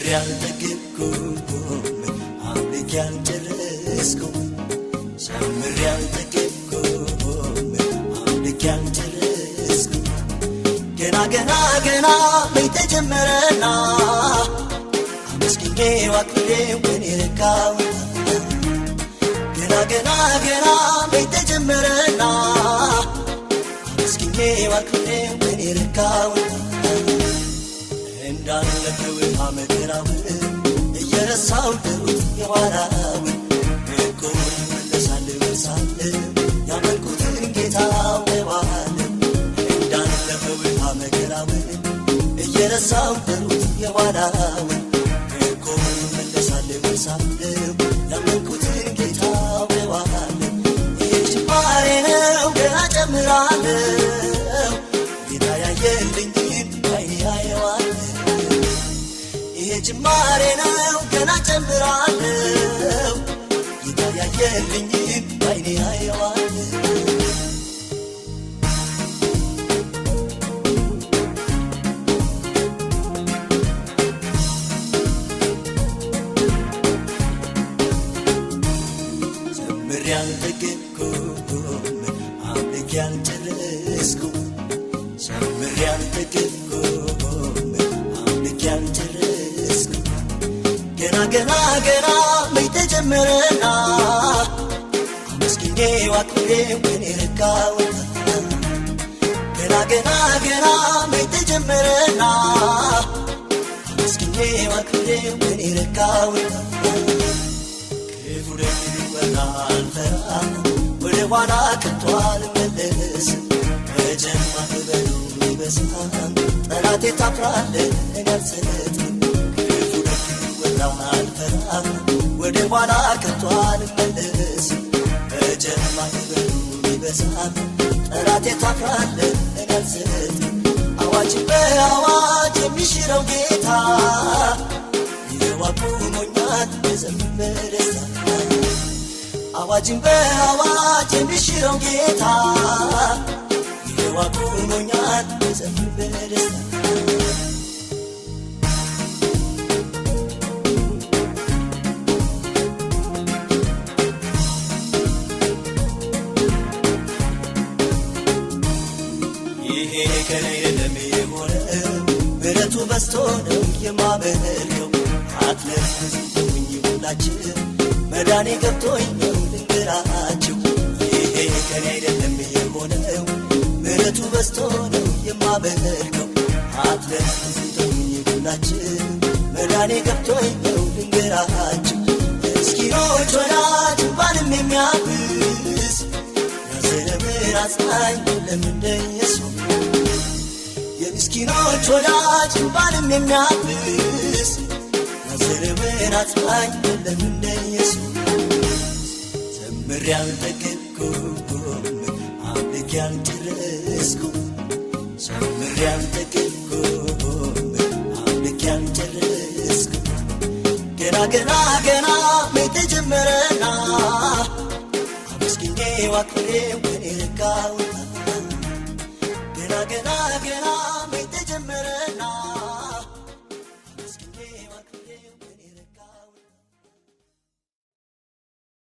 ያልጠገብኩም አምልኬ ያልጨረስኩም ዘምሬ ያልጠገብኩም አምልኬ ያልጨረስኩም ገና መች ተጀመረና አመስግኜ አክብሬ ወኔ ረካውና ገና መች ተጀመረና አመስግኜ አክብሬ ወኔ ረካውና እንዳለፈው መከራውን እየረሳው ድሩት የኋላውን እኮ ይመለሳል እርሳለሁ ያመልኩትን ጌታ እዋለሁ እንዳለፈው መከራውን እየረሳው ድሩት የኋላውን እኮ ይመለሳል እርሳለሁ ያመልኩትን ጌታ እዋለሁ ይህ ጅማሬ ነው ገና ጨምራለሁ ጌታ ያየልኝን ባይኔ አየዋለሁ ጅማሬ ነው ገና ጨምራለሁ ጌታ ያየልኝን ባይኔ አየዋለሁ ዘምሬ ያልጠገብኩም አምልኬ ያልጨረስኩም ዘምሬ ያልጠገብኩም አምልኬ ያልጨረስኩም ገና መች ተጀመረና አመስግኜ አክብሬ ወኔ ረካውና ገና መች ተጀመረና አመስግኜ አክብሬ ወኔ ረካውና ክፉ ደግ ቢወራ አልፈራም ወደ ኋላ ከቶ አልመለስም በጀማ በበሉ ይበዛል ጠላቴ ታፍራለህ እኔ አልሰጥም አልፈራም ወደ ኋላ ከቶ አልመለስም በጀማ በበሉ ይበዛል ጠላቴ ታፍራለህ እኔ አልሰጥም አዋጅን በአዋጅ የሚሽረው ጌታ ይኸው አቁሞኛል በዘመን በደስታ አዋጅን በአዋጅ የሚሽረው ጌታ ይኸው አቁሞኛል በዘመን በደስታ ከኔ አይደለም የሆነው ምሕረቱ በዝቶ ነው የማመልከው አትለፉኝ ሁላችሁ መዳኔ ገብቶኝ ነው ልንገራችሁ ይሄ ከኔ አይደለም የሆነው ምሕረቱ በዝቶ ነው የማመልከው አትለፉኝ ሁላችሁ መዳኔ ገብቶኝ ነው ልንገራችሁ ምስኪኖች ወዳጅ እንባንም የሚያብስ ያዘነብር አጽናኝ የለም እንደ ኢየሱስ የምስኪኖች ወዳጅ እንባንም የሚያብስ ያዘነብር አጽናኝ የለም እንደ ኢየሱስ ዘምሬ ያልጠገብኩም አምልኬ ያልጨረስኩም ዘምሬ ያልጠገብኩም አምልኬ ያልጨረስኩም ገና መች ተጀመረና አመስግኜ አክብሬ ወኔ ረካውና ገና